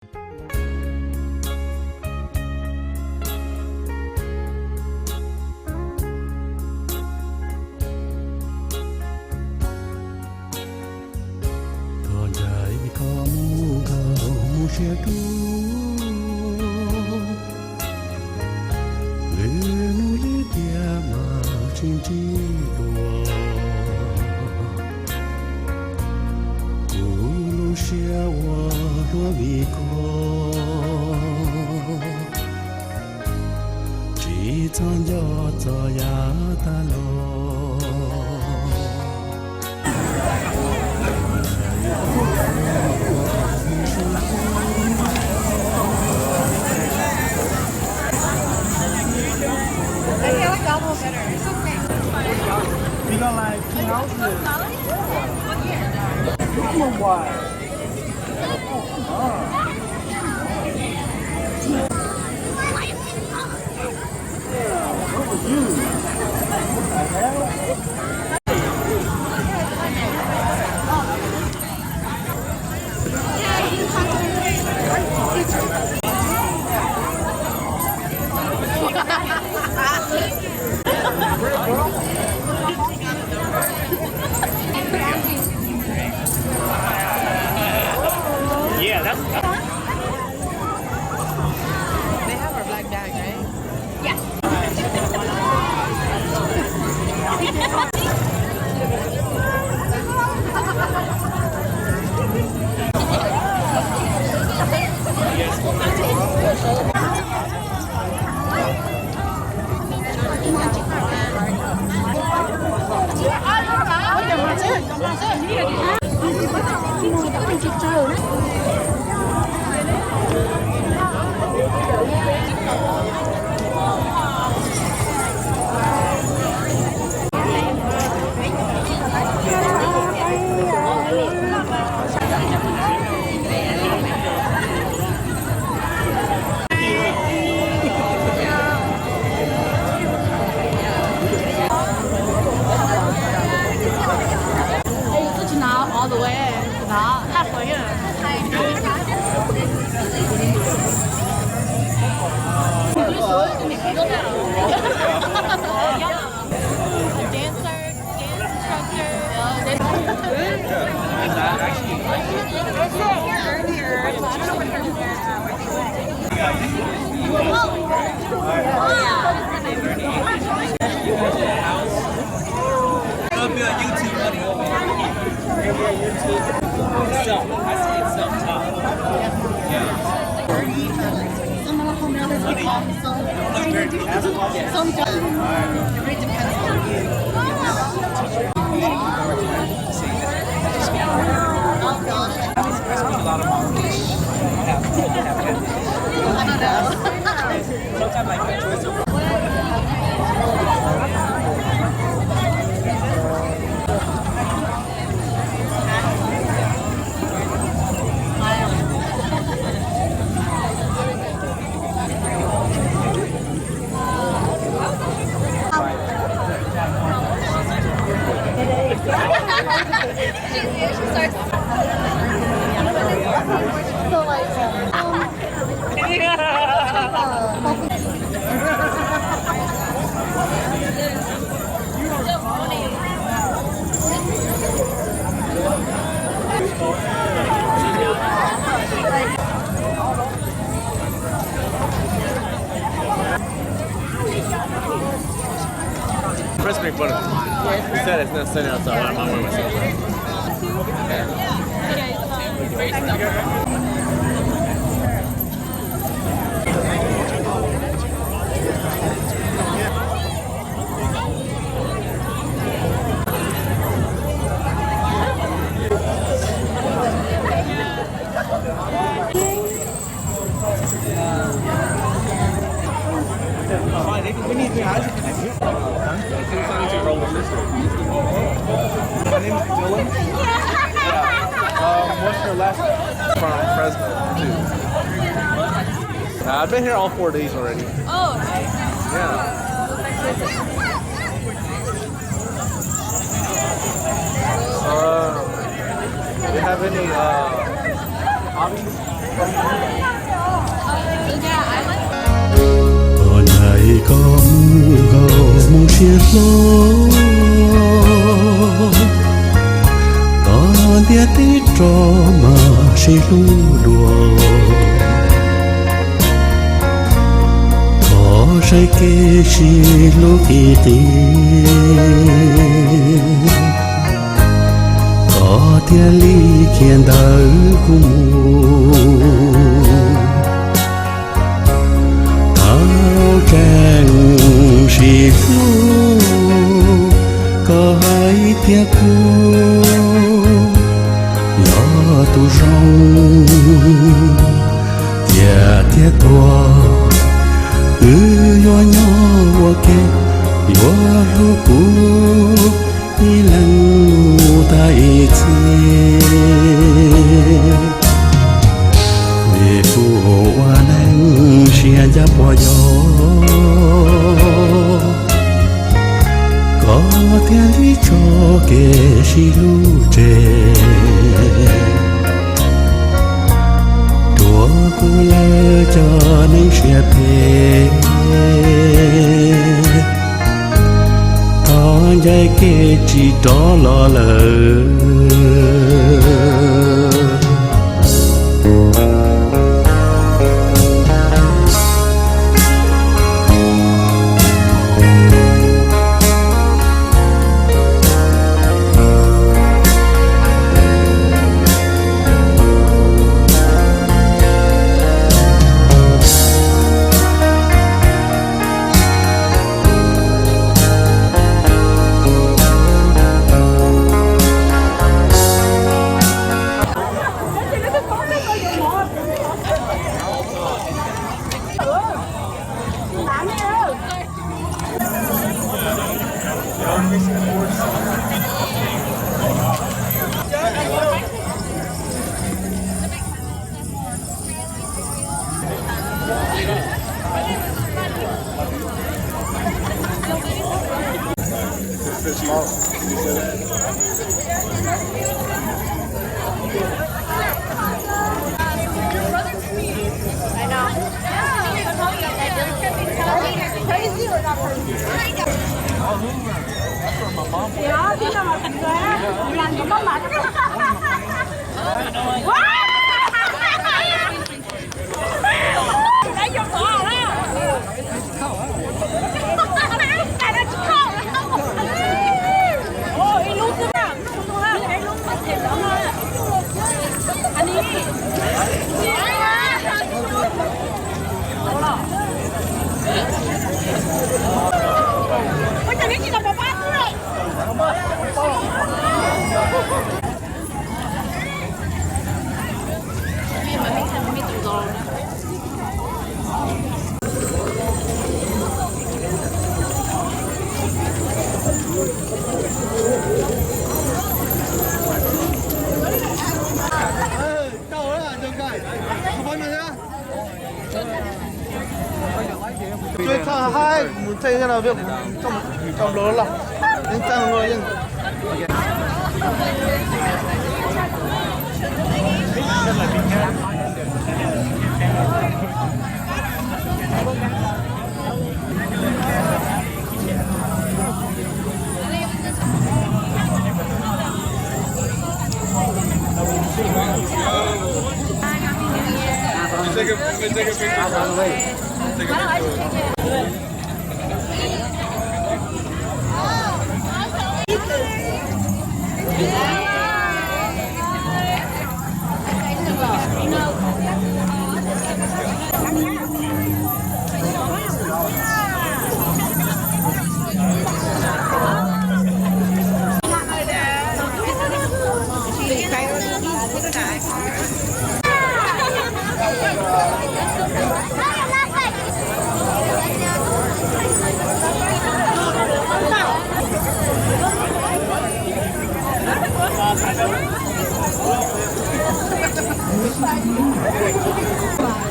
We got like 2 houses. Why? What was you? What the hell? Yeah, that's. They have our black bag, right? Yes. All the way. Đó, halfway in. Press make fun of it. He said it's not sitting outside. I'm on my way myself. We need to add you. My name is Dylan. Yeah. What's your last name? From Fresno, too. I've been here all 4 days already. Oh, okay. Yeah. Do you have any hobbies? ở này có mu gầu mu xiết lô có địa tí trò mà xì lu đùa có say kê xì lu kỳ tì có thiên lý kiên đời của mù thao trang xì lu có hai tia cu nhỏ tu rong tia tia tua yo nhỏ wo ke yo lu cu ni lần tại chi vì phụ hoa nắng xia ra bỏ gió có thiên lý cho kê xì lu trề đùa cô lơ cho nên xia phê có dây kê chỉ đó lo lờ最看还这个了，别这么lớn了，人站过人。Take a picture. Take a picture.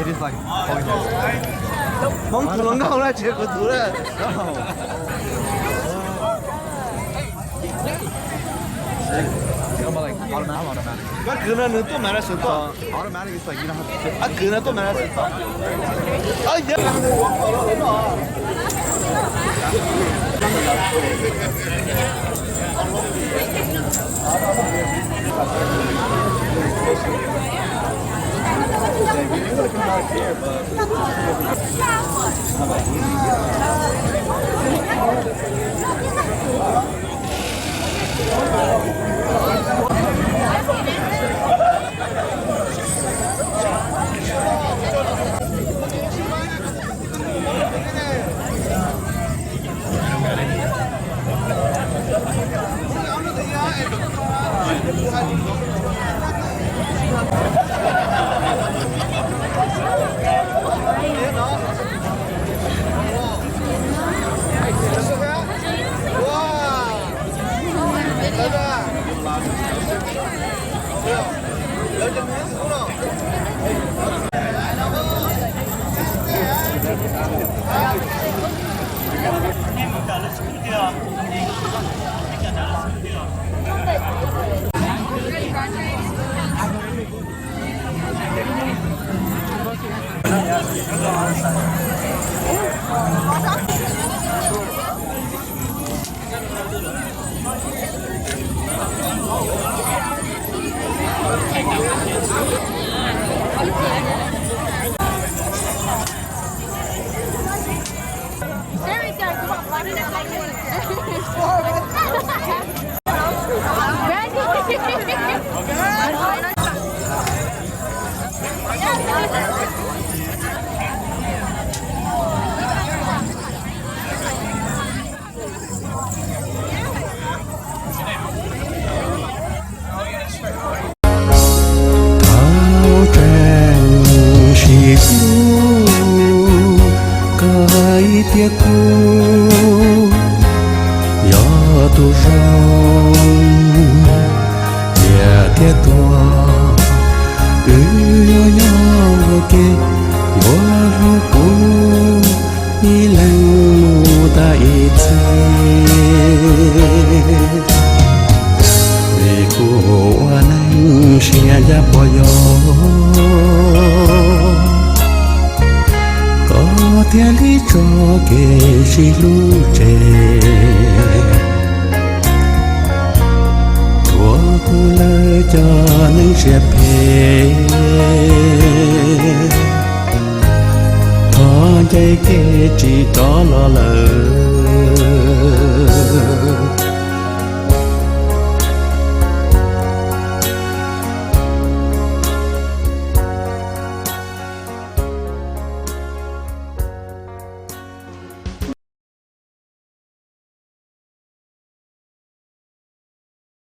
It is like pointless. Mong tulang kau lah cek betul lah. Come on, like. 我哥那能多买点手套，好了买了一说一然后啊哥那多买点手套，哎呀！chỉ đó là lời